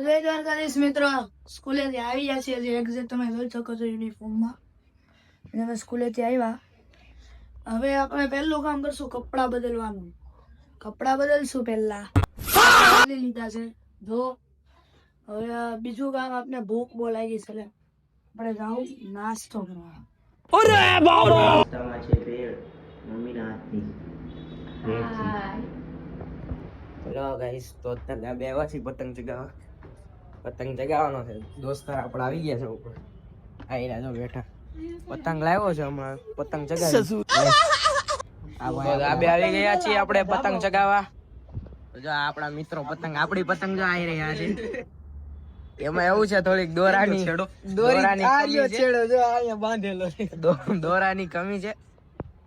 જય દ્વારકાધીશ મિત્રો, સ્કૂલેથી આવી ગયા છીએ. જે એક્ઝેક્ટ તમે જોઈ શકો છો યુનિફોર્મમાં. અને અમે સ્કૂલેથી આવ્યા. હવે આપણે પહેલું કામ કરશું કપડાં બદલવાનું. કપડાં બદલશું પહેલા. બદલી લીધા છે જો. હવે બીજું કામ આપણે ભૂખ બહુ લાગી છે, આપણે જાઉં નાસ્તો કરવા. અરે બાબા રસ્તામાં છે ભેળ મમ્મીના હાથની ભેળ છે. ચલો ગાઈસ, તો અત્યારે બે આવ્યા છીએ પતંગ ચગાવવા. પતંગ ચગાવવાનો છે. દોસ્તાર આપણા આવી ગયા છે ઉપર. આઈ રહ્યા જો બેઠા. પતંગ લાવ્યો છે હમણાં, પતંગ ચગાવી. આ બે આવી ગયા છીએ આપણે પતંગ ચગાવવા. જો આપણા મિત્રો પતંગ, આપણી પતંગ જો આવી રહ્યા છે. એમાં એવું છે થોડીક દોરાની દોરાની કમી છે.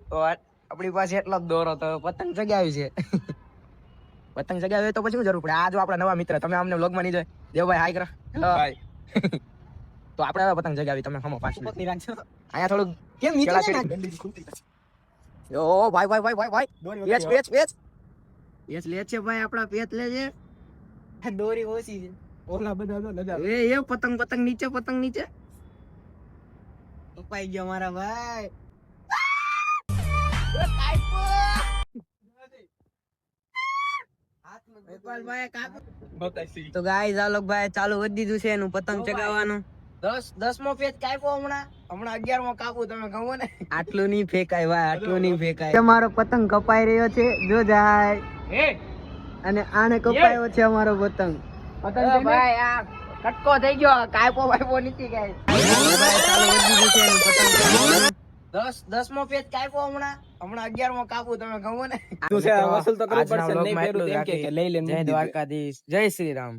તો આપણી પાસે એટલો જ દોરો તો પતંગ ચગાવી છે. પતંગ ચગાવી તો પછી શું જરૂર પડે? આ જો આપણા નવા મિત્ર, તમે અમને વ્લોગમાં નહીં જોઈ. દેવભાઈ હાય કરો. હેલો ભાઈ. તો આપણે હવે પતંગ ચગાવી, તમે ખમો પાછું. અહીંયા થોડું કેમ નીચે ઓ ભાઈ ભાઈ ભાઈ ભાઈ ભાઈ પેચ પેચ પેચ પેચ લે છે ભાઈ, આપણા પેચ લે છે. દોરી ઓછી છે. ઓલા બધા તો નજા એ પતંગ પતંગ નીચે, પતંગ નીચે કપાઈ ગયો મારા ભાઈ. તો ગાઈસ આ લોક ભાઈ ચાલુ કરી દીધું છે એનું પતંગ ચગાવવાનું. 10મો પેચ કાપ્યો હમણાં 11મો કાપું, તમે કહો ને. આટલું નહીં ફેંકાય ભાઈ, આટલું નહીં ફેંકાય. અમારો પતંગ કપાઈ રહ્યો છે જો જાય. અને આને કપાયો છે અમારો પતંગ. ભાઈ આ કટકો થઈ ગયો, કાપો વાપો નથી ગાય. ચાલુ કરી દીધું છે એનું પતંગ ચગાવવાનું. 10મો પેચ કાપ્યો હમણાં 11મો કાપું, તમે કહો ને. વસૂલ તો કરવું પડશે. નહીં પહેરું તેમ કે લઈ લે. જય દ્વારકાધીશ, જય શ્રી રામ.